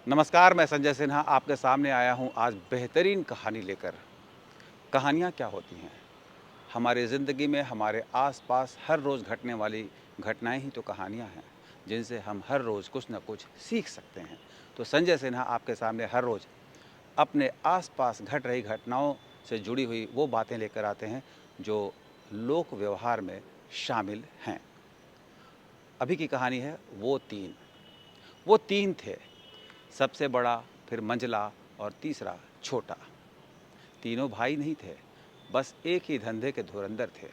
नमस्कार, मैं संजय सिन्हा आपके सामने आया हूँ आज बेहतरीन कहानी लेकर। कहानियाँ क्या होती हैं? हमारी ज़िंदगी में हमारे आस-पास हर रोज़ घटने वाली घटनाएँ ही तो कहानियाँ हैं, जिनसे हम हर रोज़ कुछ न कुछ सीख सकते हैं। तो संजय सिन्हा आपके सामने हर रोज़ अपने आस-पास घट रही घटनाओं से जुड़ी हुई वो बातें लेकर आते हैं, जो लोक व्यवहार में शामिल हैं। अभी की कहानी है वो 3। वो 3 थे, सबसे बड़ा, फिर मंझला और तीसरा छोटा। तीनों भाई नहीं थे, बस एक ही धंधे के धुरंधर थे।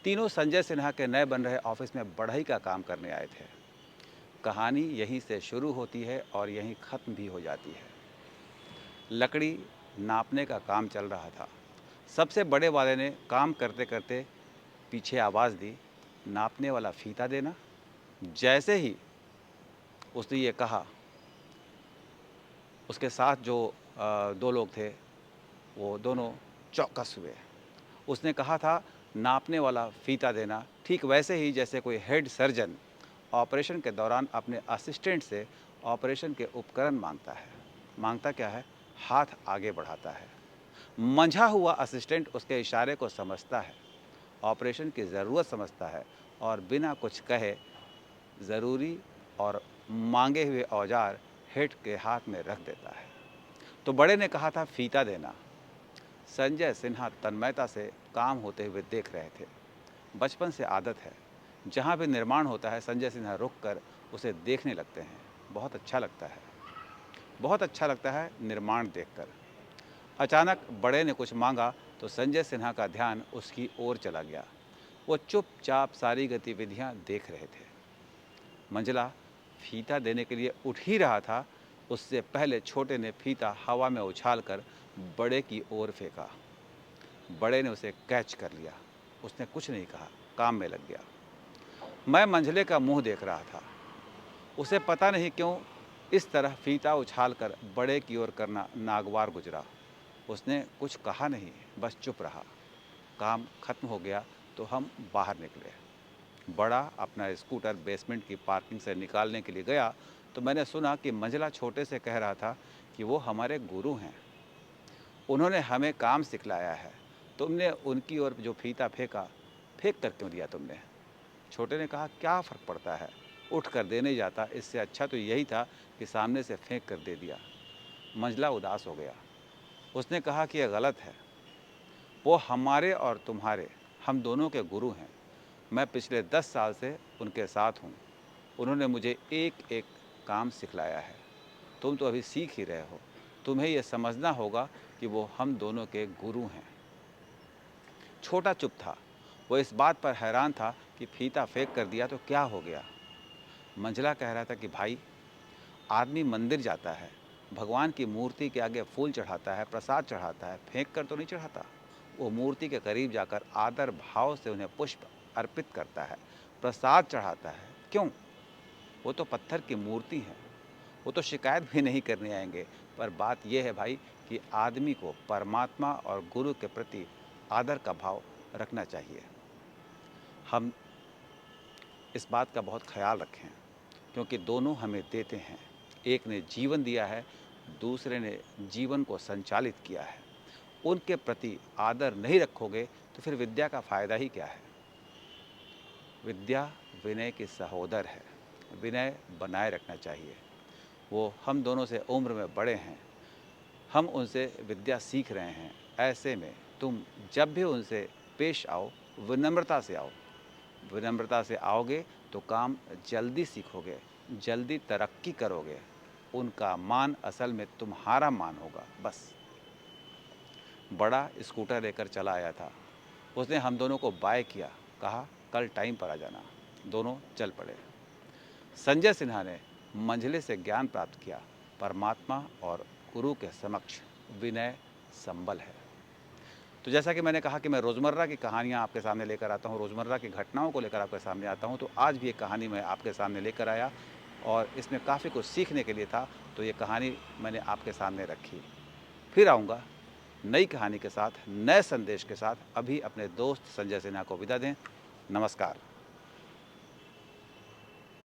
तीनों संजय सिन्हा के नए बन रहे ऑफिस में बढ़ई का काम करने आए थे। कहानी यहीं से शुरू होती है और यहीं ख़त्म भी हो जाती है। लकड़ी नापने का काम चल रहा था। सबसे बड़े वाले ने काम करते करते पीछे आवाज़ दी, नापने वाला फीता देना। जैसे ही उसने ये कहा, उसके साथ जो दो लोग थे, वो दोनों चौकस हुए। उसने कहा था, नापने वाला फीता देना, ठीक वैसे ही जैसे कोई हेड सर्जन ऑपरेशन के दौरान अपने असिस्टेंट से ऑपरेशन के उपकरण मांगता है। मांगता क्या है? हाथ आगे बढ़ाता है। मंझा हुआ असिस्टेंट उसके इशारे को समझता है, ऑपरेशन की ज़रूरत समझता है और बिना कुछ कहे ज़रूरी और मांगे हुए औजार हेड के हाथ में रख देता है। तो बड़े ने कहा था, फीता देना। संजय सिन्हा तन्मयता से काम होते हुए देख रहे थे। बचपन से आदत है, जहाँ भी निर्माण होता है संजय सिन्हा रुक कर उसे देखने लगते हैं। बहुत अच्छा लगता है, बहुत अच्छा लगता है निर्माण देखकर। अचानक बड़े ने कुछ मांगा तो संजय सिन्हा का ध्यान उसकी ओर चला गया। वो चुपचाप सारी गतिविधियाँ देख रहे थे। मंझला फीता देने के लिए उठ ही रहा था, उससे पहले छोटे ने फीता हवा में उछालकर बड़े की ओर फेंका। बड़े ने उसे कैच कर लिया। उसने कुछ नहीं कहा, काम में लग गया। मैं मंझले का मुंह देख रहा था। उसे पता नहीं क्यों इस तरह फीता उछालकर बड़े की ओर करना नागवार गुजरा। उसने कुछ कहा नहीं, बस चुप रहा। काम खत्म हो गया तो हम बाहर निकले। बड़ा अपना स्कूटर बेसमेंट की पार्किंग से निकालने के लिए गया तो मैंने सुना कि मंझला छोटे से कह रहा था कि वो हमारे गुरु हैं, उन्होंने हमें काम सिखलाया है। तुमने उनकी ओर जो फीता फेंका, फेंक कर क्यों दिया तुमने? छोटे ने कहा, क्या फ़र्क पड़ता है, उठ कर देने जाता, इससे अच्छा तो यही था कि सामने से फेंक कर दे दिया। मंझला उदास हो गया। उसने कहा कि यह गलत है। वो हमारे और तुम्हारे, हम दोनों के गुरु हैं। मैं पिछले 10 साल से उनके साथ हूँ। उन्होंने मुझे एक एक काम सिखलाया है। तुम तो अभी सीख ही रहे हो। तुम्हें यह समझना होगा कि वो हम दोनों के गुरु हैं। छोटा चुप था। वो इस बात पर हैरान था कि फीता फेंक कर दिया तो क्या हो गया। मंझला कह रहा था कि भाई, आदमी मंदिर जाता है, भगवान की मूर्ति के आगे फूल चढ़ाता है, प्रसाद चढ़ाता है, फेंक कर तो नहीं चढ़ाता। वो मूर्ति के करीब जाकर आदर भाव से उन्हें पुष्प अर्पित करता है, प्रसाद चढ़ाता है। क्यों? वो तो पत्थर की मूर्ति है। वो तो शिकायत भी नहीं करने आएंगे। पर बात यह है भाई कि आदमी को परमात्मा और गुरु के प्रति आदर का भाव रखना चाहिए। हम इस बात का बहुत ख्याल रखें, क्योंकि दोनों हमें देते हैं। एक ने जीवन दिया है, दूसरे ने जीवन को संचालित किया है। उनके प्रति आदर नहीं रखोगे तो फिर विद्या का फ़ायदा ही क्या है? विद्या विनय की सहोदर है। विनय बनाए रखना चाहिए। वो हम दोनों से उम्र में बड़े हैं, हम उनसे विद्या सीख रहे हैं। ऐसे में तुम जब भी उनसे पेश आओ, विनम्रता से आओ। विनम्रता से आओगे तो काम जल्दी सीखोगे, जल्दी तरक्की करोगे। उनका मान असल में तुम्हारा मान होगा। बस। बड़ा स्कूटर लेकर चला आया था। उसने हम दोनों को बाय किया, कहा, कल टाइम पर आ जाना। दोनों चल पड़े। संजय सिन्हा ने मंझले से ज्ञान प्राप्त किया, परमात्मा और गुरु के समक्ष विनय संबल है। तो जैसा कि मैंने कहा कि मैं रोज़मर्रा की कहानियाँ आपके सामने लेकर आता हूँ, रोज़मर्रा की घटनाओं को लेकर आपके सामने आता हूँ। तो आज भी एक कहानी मैं आपके सामने लेकर आया और इसमें काफ़ी कुछ सीखने के लिए था, तो ये कहानी मैंने आपके सामने रखी। फिर आऊँगा नई कहानी के साथ, नए संदेश के साथ। अभी अपने दोस्त संजय सिन्हा को विदा दें। नमस्कार।